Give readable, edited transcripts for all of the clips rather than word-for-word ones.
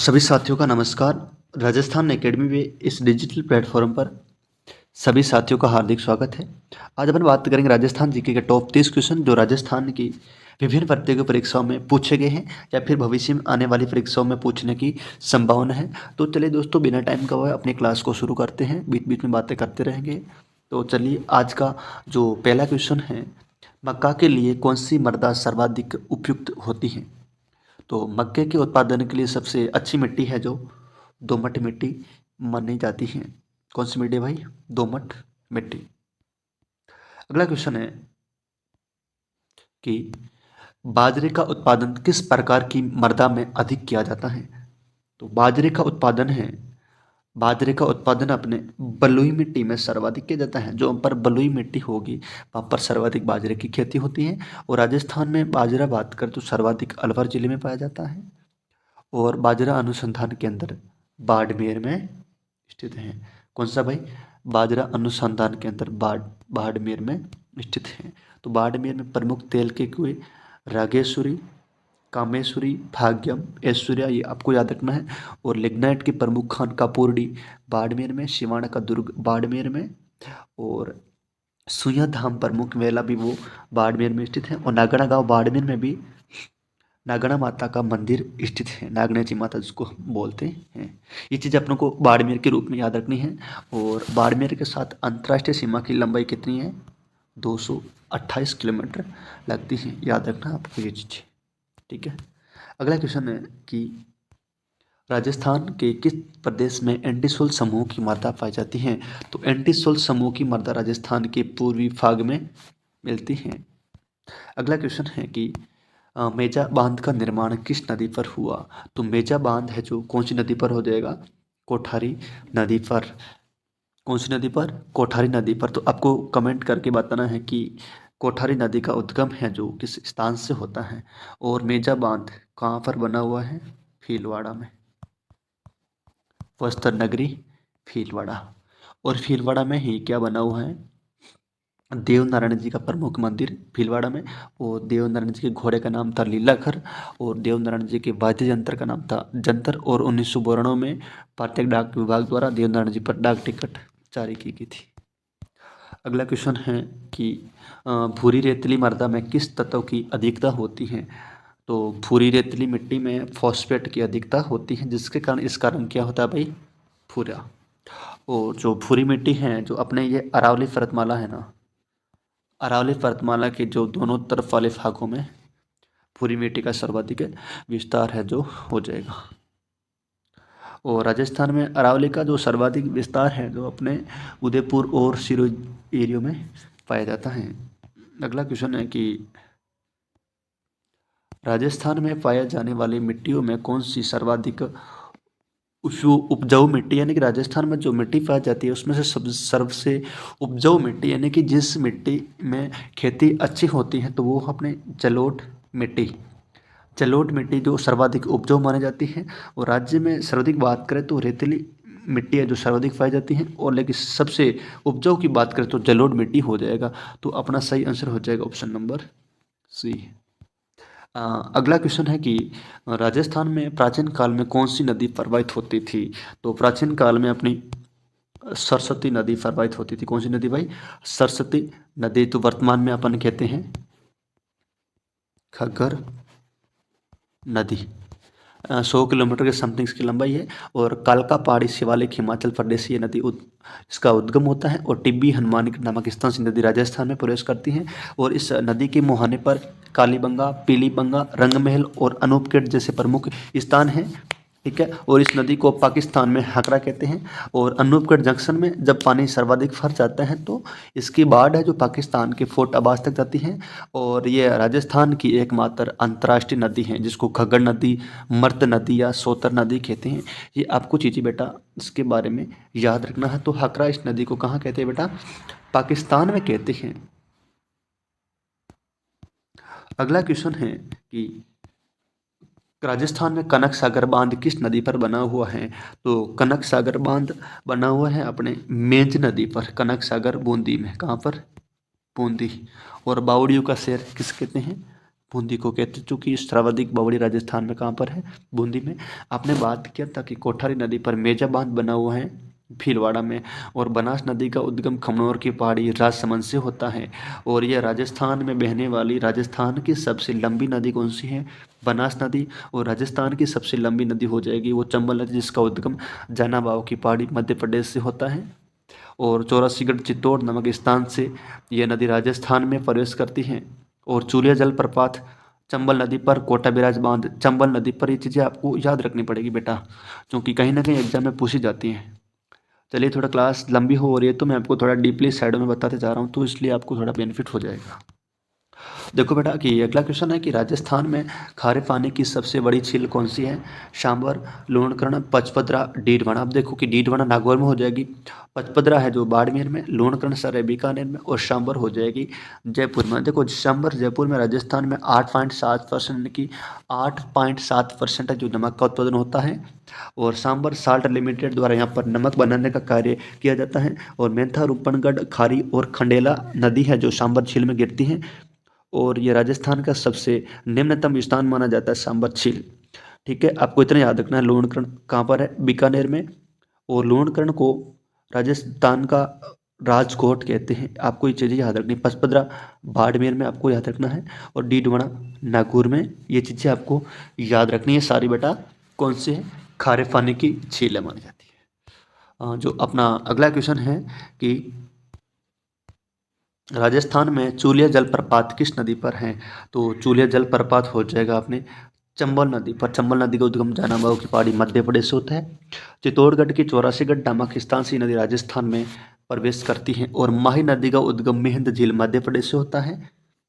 सभी साथियों का नमस्कार। राजस्थान एकेडमी में इस डिजिटल प्लेटफॉर्म पर सभी साथियों का हार्दिक स्वागत है। आज अपन बात करेंगे राजस्थान जीके के टॉप 30 क्वेश्चन जो राजस्थान की विभिन्न प्रतियोगी परीक्षाओं में पूछे गए हैं या फिर भविष्य में आने वाली परीक्षाओं में पूछने की संभावना है। तो चलिए दोस्तों, बिना टाइम गवाए अपनी क्लास को शुरू करते हैं। बीच बीच में बातें करते रहेंगे। तो चलिए, आज का जो पहला क्वेश्चन है, मक्का के लिए कौन सी मृदा सर्वाधिक उपयुक्त होती है? तो मक्के के उत्पादन के लिए सबसे अच्छी मिट्टी है जो दोमट मिट्टी मानी जाती है। कौन सी मिट्टी भाई? दोमट मिट्टी। अगला क्वेश्चन है कि बाजरे का उत्पादन किस प्रकार की मृदा में अधिक किया जाता है? तो बाजरे का उत्पादन अपने बलुई मिट्टी में सर्वाधिक किया जाता है। जो पर बलुई मिट्टी होगी वहाँ पर सर्वाधिक बाजरे की खेती होती है। और राजस्थान में बाजरा बात करें तो सर्वाधिक अलवर जिले में पाया जाता है। और बाजरा अनुसंधान केंद्र बाड़मेर में स्थित है। कौन सा भाई? बाजरा अनुसंधान केंद्र बाड़मेर में स्थित है। तो बाड़मेर में प्रमुख तेल के कुएं रागेश्वरी, कामेश्वरी, भाग्यम, ऐश्वर्या, ये आपको याद रखना है। और लिग्नाइट के प्रमुख खान कापूरडी बाड़मेर में, शिवाना का दुर्ग बाड़मेर में, और सुया धाम प्रमुख मेला भी वो बाड़मेर में स्थित है। और नागड़ा गांव बाड़मेर में भी नागणा माता का मंदिर स्थित है। नागनाची माता जिसको हम बोलते हैं। ये चीज़ अपनों को बाड़मेर के रूप में याद रखनी है। और बाड़मेर के साथ अंतर्राष्ट्रीय सीमा की लंबाई कितनी है? 228 किलोमीटर लगती है। याद रखना आपको ये चीज़, ठीक है। अगला क्वेश्चन है कि राजस्थान के किस प्रदेश में एंटीसोल समूह की मृदा पाई जाती है? तो एंटीसोल समूह की मृदा राजस्थान के पूर्वी भाग में मिलती है। अगला क्वेश्चन है कि मेजा बांध का निर्माण किस नदी पर हुआ? तो मेजा बांध है जो कौन सी नदी पर हो जाएगा? कोठारी नदी पर। कौन सी नदी पर? कोठारी नदी पर। तो आपको कमेंट करके बताना है कि कोठारी नदी का उद्गम है जो किस स्थान से होता है। और मेजा बांध कहाँ पर बना हुआ है? भीलवाड़ा में। वस्त्र नगरी भीलवाड़ा। और भीलवाड़ा में ही क्या बना हुआ है? देवनारायण जी का प्रमुख मंदिर भीलवाड़ा में। और देवनारायण जी के घोड़े का नाम था लीलाखर। और देवनारायण जी के वाद्य यंत्र का नाम था जंतर। और 1992 में भारतीय डाक विभाग द्वारा देवनारायण जी पर डाक टिकट जारी की गई थी। अगला क्वेश्चन है कि भूरी रेतीली मृदा में किस तत्व की अधिकता होती है? तो भूरी रेतीली मिट्टी में फॉस्फेट की अधिकता होती है, जिसके कारण इस कारण क्या होता है भाई? भूरा। और जो भूरी मिट्टी है, जो अपने ये अरावली पर्वतमाला है ना, अरावली पर्वतमाला के जो दोनों तरफ वाले भागों में भूरी मिट्टी का सर्वाधिक विस्तार है जो हो जाएगा। और राजस्थान में अरावली का जो सर्वाधिक विस्तार है जो अपने उदयपुर और सिरोही एरियो में पाया जाता है। अगला क्वेश्चन है कि राजस्थान में पाए जाने वाली मिट्टियों में कौन सी सर्वाधिक उपजाऊ मिट्टी, यानी कि राजस्थान में जो मिट्टी पाई जाती है उसमें से सबसे उपजाऊ मिट्टी, यानी कि जिस मिट्टी में खेती अच्छी होती है, तो वो अपने जलोढ़ मिट्टी जो सर्वाधिक उपजाऊ मानी जाती है। और राज्य में सर्वाधिक बात करें तो रेतीली मिट्टी है जो सर्वाधिक पाई जाती है। और लेकिन सबसे उपजाऊ की बात करें तो जलोढ़ मिट्टी हो जाएगा। तो अपना सही आंसर हो जाएगा ऑप्शन नंबर सी। अगला क्वेश्चन है कि राजस्थान में प्राचीन काल में कौन सी नदी प्रवाहित होती थी? तो प्राचीन काल में अपनी सरस्वती नदी प्रवाहित होती थी। कौन सी नदी भाई? सरस्वती नदी। तो वर्तमान में अपन कहते हैं घग्गर नदी। 100 किलोमीटर के समथिंग इसकी लंबाई है। और कालका पहाड़ी शिवालिक हिमाचल प्रदेश ये नदी इसका उद्गम होता है। और टिब्बी हनुमानिक नामक स्थान से नदी राजस्थान में प्रवेश करती है। और इस नदी के मुहाने पर कालीबंगा, पीलीबंगा, रंगमहल और अनूपगढ़ जैसे प्रमुख स्थान हैं, ठीक है। और इस नदी को पाकिस्तान में हकरा कहते हैं। और अनूपगढ़ जंक्शन में जब पानी सर्वाधिक फर जाता है तो इसकी बाढ़ है जो पाकिस्तान के फोर्ट अब्बास तक जाती है। और ये राजस्थान की एकमात्र अंतर्राष्ट्रीय नदी है जिसको घग्गर नदी, मर्द नदी या सोतर नदी कहते हैं। ये आपको चीज़ें बेटा इसके बारे में याद रखना है। तो हकरा इस नदी को कहाँ कहते हैं बेटा? पाकिस्तान में कहते हैं। अगला क्वेश्चन है कि राजस्थान में कनक सागर बांध किस नदी पर बना हुआ है? तो कनक सागर बांध बना हुआ है अपने मेंज नदी पर। कनक सागर बूंदी में। कहाँ पर? बूंदी। और बावड़ियों का शहर किस कहते हैं? बूंदी को कहते हैं, चूँकि सर्वाधिक बावड़ी राजस्थान में कहाँ पर है, बूंदी में। आपने बात किया था कि कोठारी नदी पर मेजा बांध बना हुआ है भीलवाड़ा में, और बनास नदी का उद्गम खमनोर की पहाड़ी राजसमंद से होता है, और यह राजस्थान में बहने वाली राजस्थान की सबसे लंबी नदी कौन सी है, बनास नदी। और राजस्थान की सबसे लंबी नदी हो जाएगी वो चंबल नदी, जिसका उद्गम जानाबाव की पहाड़ी मध्य प्रदेश से होता है, और चौरासीगढ़ चित्तौड़ नामक स्थान से यह नदी राजस्थान में प्रवेश करती है। और चूलिया जलप्रपात चंबल नदी पर, कोटा बिराज बांध चंबल नदी पर, ये चीज़ें आपको याद रखनी पड़ेगी बेटा, क्योंकि कहीं ना कहीं एग्जाम में पूछी जाती हैं। चलिए, थोड़ा क्लास लंबी हो रही है तो मैं आपको थोड़ा डीपली साइडों में बताते जा रहा हूँ, तो इसलिए आपको थोड़ा बेनिफिट हो जाएगा। देखो बेटा कि अगला क्वेश्चन है कि राजस्थान में खारे पानी की सबसे बड़ी झील कौन सी है, सांबर, लूणकरण, पचपदरा, डीडवाना। अब देखो कि डीडवाना नागौर में हो जाएगी, पचपदरा है जो बाड़मेर में, लूणकरण सर है बीकानेर में, और सांबर हो जाएगी जयपुर में। देखो सांबर जयपुर में राजस्थान में 8.7% की 8.7% जो नमक का उत्पादन होता है, और सांबर साल्ट लिमिटेड द्वारा यहाँ पर नमक बनाने का कार्य किया जाता है। और मेंथा, रूपनगढ़, खारी और खंडेला नदी है जो सांबर झील में गिरती हैं, और ये राजस्थान का सबसे निम्नतम स्थान माना जाता है सांबर झील। ठीक है, आपको इतना याद रखना है। लूणकरण कहाँ पर है, बीकानेर में, और लूणकरण को राजस्थान का राजकोट कहते हैं, आपको ये चीज़ें याद रखनी। पचपदरा बाड़मेर में आपको याद रखना है, और डीडवाना नागौर में, ये चीज़ें आपको याद रखनी है सारी बेटा। कौन से है, खारे पानी की झीलें मानी जाती है। जो अपना अगला क्वेश्चन है कि राजस्थान में चूलिया जलप्रपात किस नदी पर है, तो चूलिया जलप्रपात हो जाएगा अपने चंबल नदी पर। चंबल नदी का उद्गम जानाबाव की पहाड़ी मध्य प्रदेश से होता है। चित्तौड़गढ़ की चौरासीगढ़ नामक स्थान से नदी राजस्थान में प्रवेश करती है, और माही नदी का उद्गम मेहंद झील मध्य प्रदेश से होता है।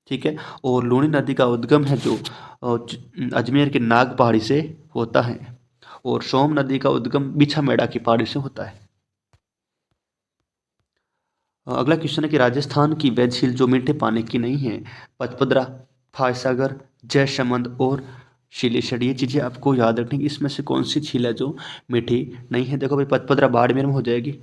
ठीक है, और लूणी नदी का उद्गम है जो अजमेर के नाग पहाड़ी से होता है, और सोम नदी का उद्गम बिछामेड़ा की पहाड़ी से होता है। अगला क्वेश्चन है कि राजस्थान की वह झील जो मीठे पानी की नहीं है, पचपदरा, फायसागर, जयसमंद और शिलेश्वर। ये चीज़ें आपको याद रखनी कि इसमें से कौन सी झील है जो मीठी नहीं है। देखो भाई, पचपदरा बाड़मेर में हो जाएगी,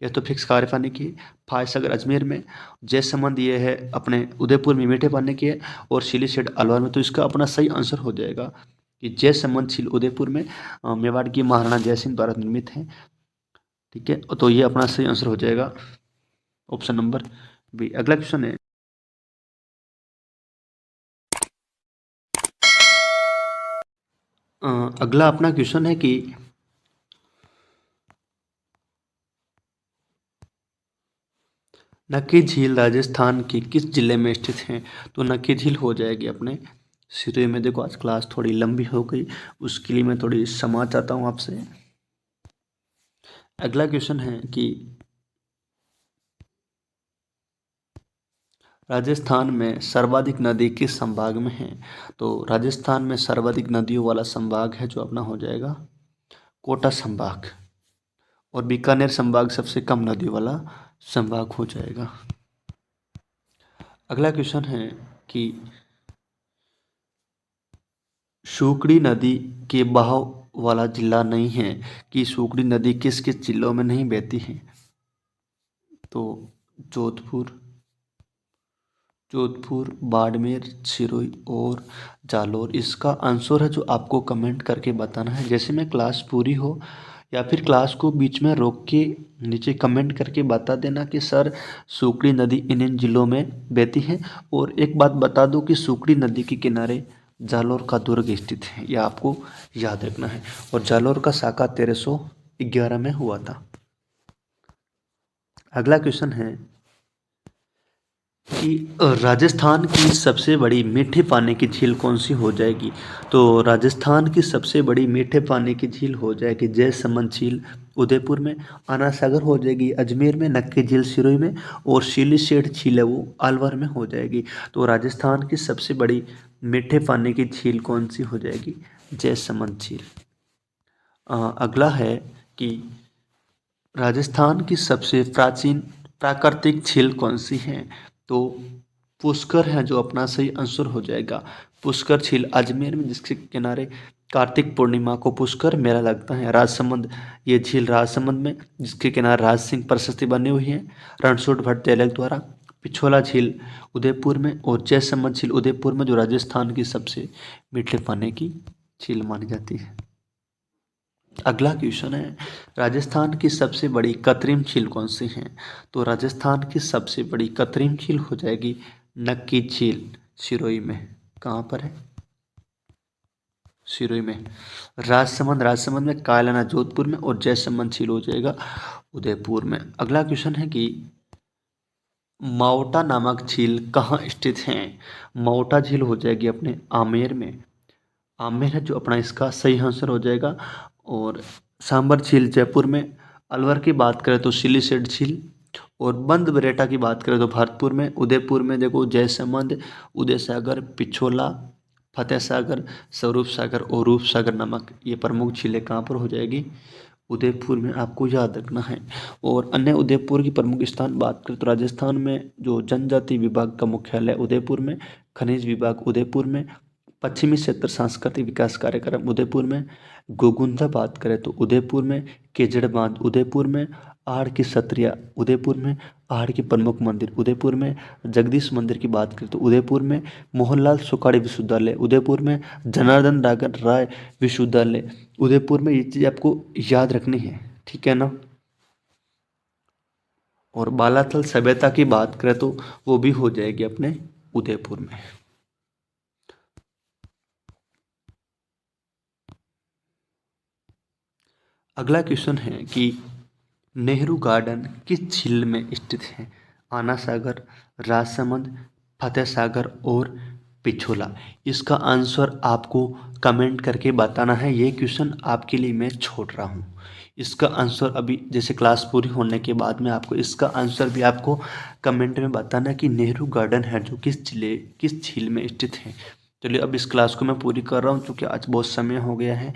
यह तो फिक्स खारे पानी की है। फायसागर अजमेर में, जयसमंद ये है अपने उदयपुर में मीठे पानी की है, और शिलेश्वर अलवर में। तो इसका अपना सही आंसर हो जाएगा कि जयसमंद झील उदयपुर में मेवाड़ की महाराणा जयसिंह द्वारा निर्मित है। ठीक है, तो ये अपना सही आंसर हो जाएगा ऑप्शन नंबर बी। अगला क्वेश्चन है अगला अपना क्वेश्चन है कि नक्की झील राजस्थान के किस जिले में स्थित है, तो नक्की झील हो जाएगी अपने सिरोही में। देखो आज क्लास थोड़ी लंबी हो गई, उसके लिए मैं थोड़ी क्षमा चाहता हूँ आपसे। अगला क्वेश्चन है कि राजस्थान में सर्वाधिक नदी किस संभाग में है, तो राजस्थान में सर्वाधिक नदियों वाला संभाग है जो अपना हो जाएगा कोटा संभाग, और बीकानेर संभाग सबसे कम नदियों वाला संभाग हो जाएगा। अगला क्वेश्चन है कि सूकड़ी नदी के बहाव वाला जिला नहीं है, कि सूकड़ी नदी किस किस जिलों में नहीं बहती है, तो जोधपुर, बाड़मेर, सिरोही और जालौर। इसका आंसर है जो आपको कमेंट करके बताना है। जैसे मैं क्लास पूरी हो या फिर क्लास को बीच में रोक के नीचे कमेंट करके बता देना कि सर सूकड़ी नदी इन इन जिलों में बहती है। और एक बात बता दूं कि सूकड़ी नदी के किनारे जालौर का दुर्ग स्थित है, यह आपको याद रखना है। और जालौर का साका 1311 में हुआ था। अगला क्वेश्चन है कि राजस्थान की सबसे बड़ी मीठे पानी की झील कौन सी हो जाएगी, तो राजस्थान की सबसे बड़ी मीठे पानी की झील हो जाएगी जयसमंद झील उदयपुर में, आना सागर हो जाएगी अजमेर में, नक्की झील सिरोही में, और शिलीसेठ झील है वो अलवर में हो जाएगी। तो राजस्थान की सबसे बड़ी मीठे पानी की झील कौन सी हो जाएगी, जयसमंद झील। अगला है कि राजस्थान की सबसे प्राचीन प्राकृतिक झील कौन सी है, तो पुष्कर है जो अपना सही आंसर हो जाएगा। पुष्कर झील अजमेर में, जिसके किनारे कार्तिक पूर्णिमा को पुष्कर मेला लगता है। राजसमंद, ये झील राजसमंद में, जिसके किनारे राज सिंह प्रशस्ति बनी हुई है रणछोड़ भट्ट तिलक द्वारा। पिछोला झील उदयपुर में और जयसमंद झील उदयपुर में, जो राजस्थान की सबसे मीठे पानी की झील मानी जाती है। अगला क्वेश्चन है, राजस्थान की सबसे बड़ी कृत्रिम झील कौन सी है? तो राजस्थान की सबसे बड़ी कृत्रिम झील हो जाएगी नक्की झील, सिरोही में। कहाँ पर है? सिरोही में। राजसमंद में, कायलाना जोधपुर में और जयसमंद झील हो जाएगा उदयपुर में। अगला क्वेश्चन है कि मावटा नामक झील कहाँ स्थित है? मावटा झील हो जाएगी अपने आमेर में। आमेर है जो अपना इसका सही आंसर हो जाएगा। और सांबर झील जयपुर में। अलवर की बात करें तो सिलीसेट झील, और बंद बरेटा की बात करें तो भरतपुर में। उदयपुर में देखो जयसमंद, उदय सागर, पिछोला, फतेह सागर, स्वरूप सागर और रूप सागर नामक ये प्रमुख झीलें कहाँ पर हो जाएगी? उदयपुर में, आपको याद रखना है। और अन्य उदयपुर की प्रमुख स्थान बात करें तो राजस्थान में जो जनजाति विभाग का मुख्यालय उदयपुर में, खनिज विभाग उदयपुर में, पश्चिमी क्षेत्र सांस्कृतिक विकास कार्यक्रम उदयपुर में, गोगुंदा बात करें तो उदयपुर में, केजड़ बांध उदयपुर में, आहड़ की सत्रिया उदयपुर में, आहड़ की प्रमुख मंदिर उदयपुर में, जगदीश मंदिर की बात करें तो उदयपुर में, मोहनलाल सुखाड़ी विश्वविद्यालय उदयपुर में, जनार्दन राय विश्वविद्यालय उदयपुर में। ये चीज़ आपको याद रखनी है, ठीक है ना। और बालाथल सभ्यता की बात करें तो वो भी हो जाएगी अपने उदयपुर में। अगला क्वेश्चन है कि नेहरू गार्डन किस झील में स्थित है? आना सागर, राजसमंद, फतेह सागर और पिछोला। इसका आंसर आपको कमेंट करके बताना है। ये क्वेश्चन आपके लिए मैं छोड़ रहा हूँ। इसका आंसर अभी जैसे क्लास पूरी होने के बाद में आपको इसका आंसर भी आपको कमेंट में बताना कि नेहरू गार्डन है जो किस झील में स्थित है। चलिए अब इस क्लास को मैं पूरी कर रहा हूँ क्योंकि आज बहुत समय हो गया है,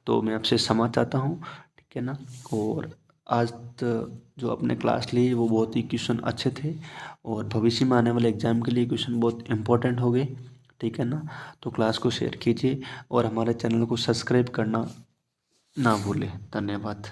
तो मैं आपसे क्षमा चाहता हूँ, ठीक है ना। और आज जो अपने क्लास ली वो बहुत ही क्वेश्चन अच्छे थे और भविष्य में आने वाले एग्जाम के लिए क्वेश्चन बहुत इंपॉर्टेंट हो गए, ठीक है ना। तो क्लास को शेयर कीजिए और हमारे चैनल को सब्सक्राइब करना ना भूलें। धन्यवाद।